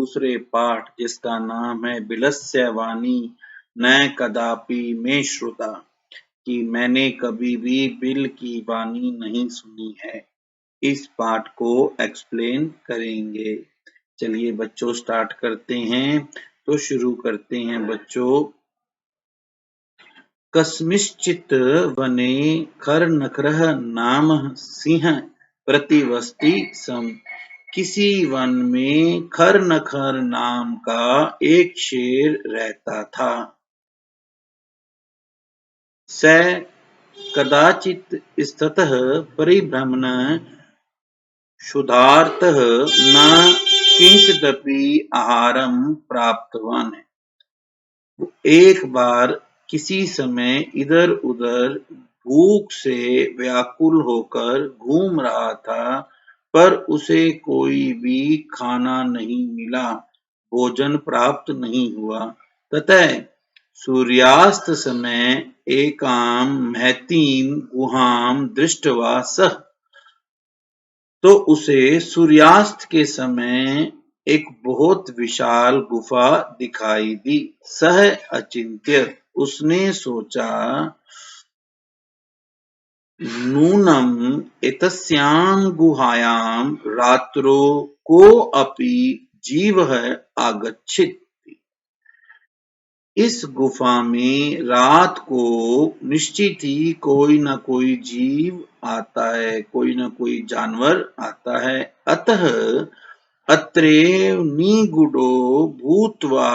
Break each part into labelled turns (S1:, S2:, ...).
S1: दूसरे पाठ जिसका नाम है बिलस्य वाणी न कदापि में श्रुता, कि मैंने कभी भी बिल की वाणी नहीं सुनी है। इस पाठ को एक्सप्लेन करेंगे। चलिए बच्चों स्टार्ट करते हैं। तो शुरू करते हैं बच्चों। कस्मिंश्चित् वने खरनखरः नाम सिंह प्रतिवसति स्म। किसी वन में खरनखर नाम का एक शेर रहता था। स कदाचित् स्थितः परिभ्रमन् क्षुधार्तः न किंचिदपि आहारं प्राप्तवान्। एक बार किसी समय इधर उधर भूख से व्याकुल होकर घूम रहा था, पर उसे कोई भी खाना नहीं मिला, भोजन प्राप्त नहीं हुआ। ततः सूर्यास्त समय एकां महतीं गुहां दृष्ट्वा सः, तो उसे सूर्यास्त के समय एक बहुत विशाल गुफा दिखाई दी। सह अचिंत्यत, उसने सोचा, नूनम एतस्यां गुहायां रात्रो कोऽपि जीवः आगच्छेत्। इस गुफा में रात को निश्चित ही कोई न कोई जीव आता है, कोई न कोई जानवर आता है। अतः अत्रैव निगूढ़ो भूत्वा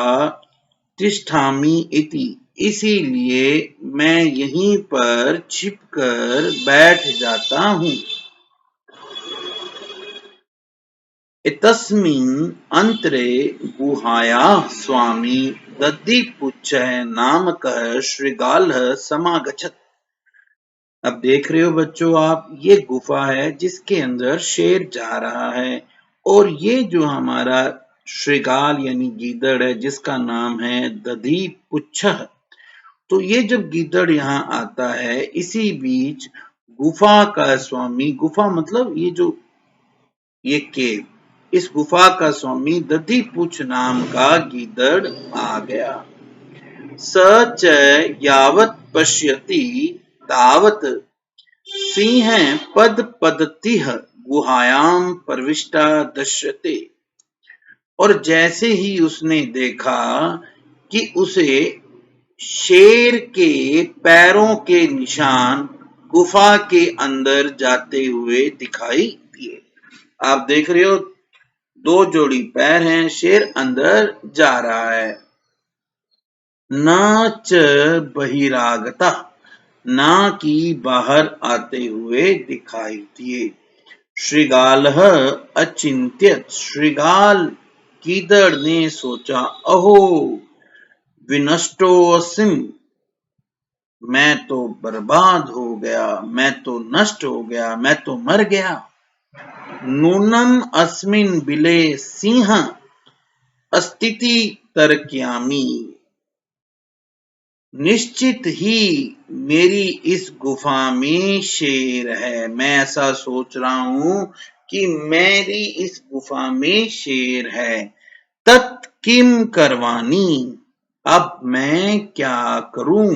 S1: तिष्ठामि इति, इसीलिए मैं यहीं पर छिपकर बैठ जाता हूँ। एतस्मिन् अंतरे गुहायाः स्वामी दधिपुच्छः नामकः शृगालः समागच्छत्। अब देख रहे हो बच्चों आप, ये गुफा है जिसके अंदर शेर जा रहा है, और ये जो हमारा शृगाल यानी गीदड़ है जिसका नाम है दधिपुच्छः, तो ये जब गीदड़ यहाँ आता है, इसी बीच गुफा का स्वामी, गुफा मतलब ये जो ये केव, इस गुफा का स्वामी दधिपुच्छ नाम का गीदड़ आ गया। स च यावत् पश्यति तावत् सिंह पद पदतिः गुहायां प्रविष्टा दृश्यते। और जैसे ही उसने देखा कि उसे शेर के पैरों के निशान गुफा के अंदर जाते हुए दिखाई दिए। आप देख रहे हो, दो जोड़ी पैर हैं, शेर अंदर जा रहा है। न च बहिरागता, ना कि बाहर आते हुए दिखाई दिए। शृगालः अचिंत्यत, शृगाल गीदड़ ने सोचा, अहो विनष्टोऽस्मि, मैं तो बर्बाद हो गया, मैं तो नष्ट हो गया, मैं तो मर गया। नूनम अस्मिन् बिले सिंह अस्तीति तर्क्यामि, निश्चित ही मेरी इस गुफा में शेर है। मैं ऐसा सोच रहा हूं कि मेरी इस गुफा में शेर है। तत् किम करवानी, अब मैं क्या करूं।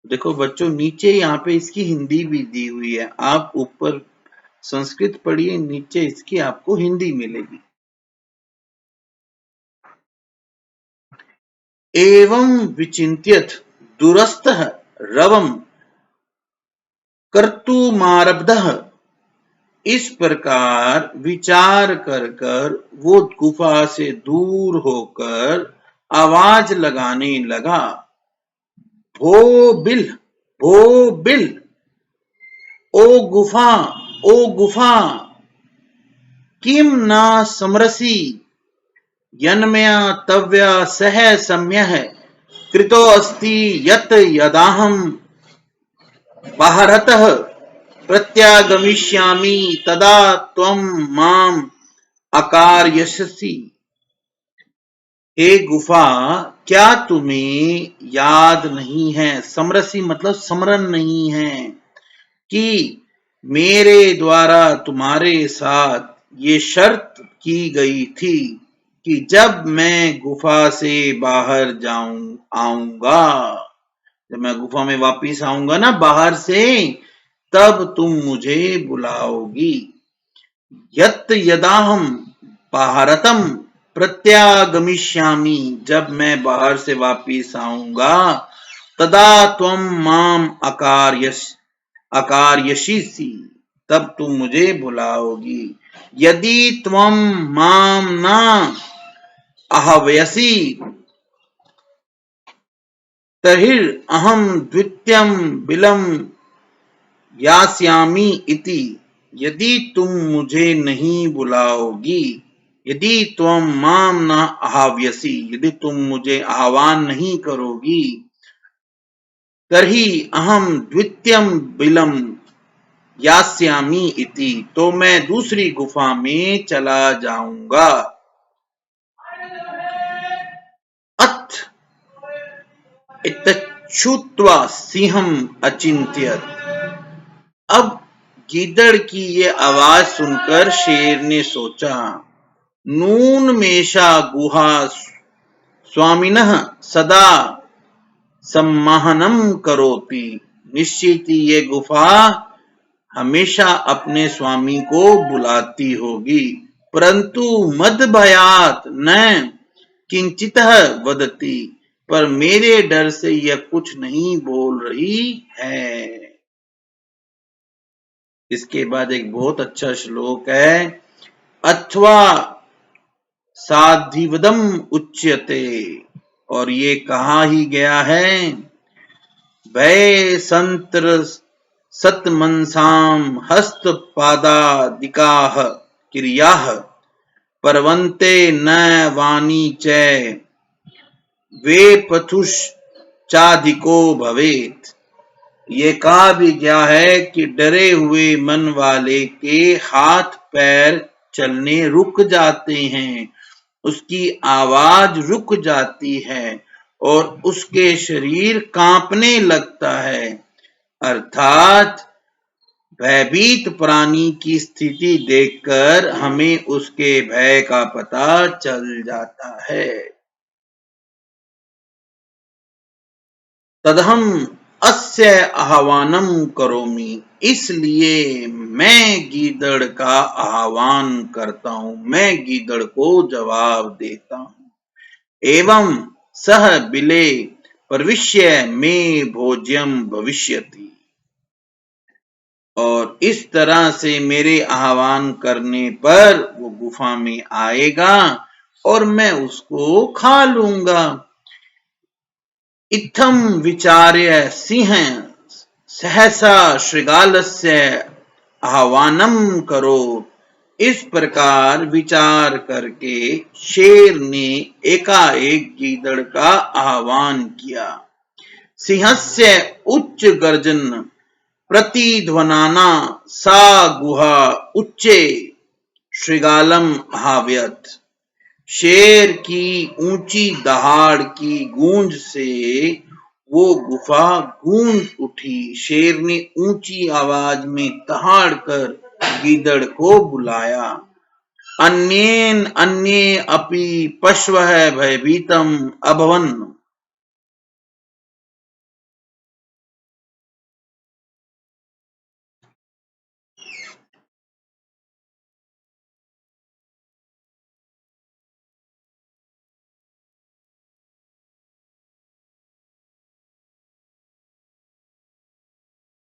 S1: देखो बच्चों, नीचे यहाँ पे इसकी हिंदी भी दी हुई है। आप ऊपर संस्कृत पढ़िए, नीचे इसकी आपको हिंदी मिलेगी। एवं विचिन्त्यत दूरस्थः रवं कर्तुमारब्धः, इस प्रकार विचार कर कर वो गुफा से दूर होकर आवाज लगाने लगा, भो बिल, भो बिल, ओ गुफा, ओ गुफा, किम न समरसी यन्मया तव्या सह सम्यः कृतो अस्ति यत् यदाहं बाहरतः प्रत्यागमिष्यामि तदा त्वं माम अकारयसि। हे गुफा, क्या तुम्हें याद नहीं है, समरसी मतलब स्मरण नहीं है, कि मेरे द्वारा तुम्हारे साथ ये शर्त की गई थी कि जब मैं गुफा से बाहर आऊंगा, जब मैं गुफा में वापिस आऊंगा ना बाहर से, तब तुम मुझे बुलाओगी। यत् यदाहम बाहरतम प्रत्यागमिष्यामि, जब मैं बाहर से वापिस आऊंगा, तदा त्वं माम अकार्यसीसि, तब तुम मुझे बुलाओगी। यदि त्वं माम न आह्वयसि तर्हि अहम द्वितीयं बिलं यास्यामि इति। यदि तुम मुझे नहीं बुलाओगी, यदि त्वं माम न आह्वयसि, यदि तुम मुझे आह्वान नहीं करोगी, तर्हि अहम द्वितीयं बिलं यास्यामि इति, तो मैं दूसरी गुफा में चला जाऊंगा। अथ इत्थश्रुत्वा सिंहम् अचिंत्यत। अब गीदड़ की ये आवाज सुनकर शेर ने सोचा, नून मेषा गुहा स्वामिनः सदा सम्माहनम करोति। निश्चित ही ये गुफा हमेशा अपने स्वामी को बुलाती होगी, परंतु मद भयात न किंचितः वदति, पर मेरे डर से यह कुछ नहीं बोल रही है। इसके बाद एक बहुत अच्छा श्लोक है, अथवा साधिवदम उच्यते, और ये कहा ही गया है, भय संत्र सतमनसाम हस्त पादादिकाः क्रियाः परवन्ते न वाणी च वे पथुश्चाधिको भवेत्। ये कहा भी गया है कि डरे हुए मन वाले के हाथ पैर चलने रुक जाते हैं, उसकी आवाज रुक जाती है और उसके शरीर कांपने लगता है, अर्थात भयभीत प्राणी की स्थिति देखकर हमें उसके भय का पता चल जाता है। तदहम अस्य आह्वानम करोमि, इसलिए मैं गीदड़ का आह्वान करता हूं, मैं गीदड़ को जवाब देता हूं। एवं सह बिले प्रविश्य में भोज्यम भविष्यति, और इस तरह से मेरे आह्वान करने पर वो गुफा में आएगा और मैं उसको खा लूंगा। इत्थं विचार्य सिंह सहसा शृगालस्य आह्वानम करोत्। इस प्रकार विचार करके शेर ने एकाएक गीदड़ का आह्वान किया। सिंहस्य उच्च गर्जन प्रतिध्वनाना सा गुहा उच्चे शृगालम आह्वयत्। शेर की ऊंची दहाड़ की गूंज से वो गुफा गूंज उठी। शेर ने ऊंची आवाज में दहाड़ कर गीदड़ को बुलाया। अन्ये अपि पशवः भयभीतम् अभवन्।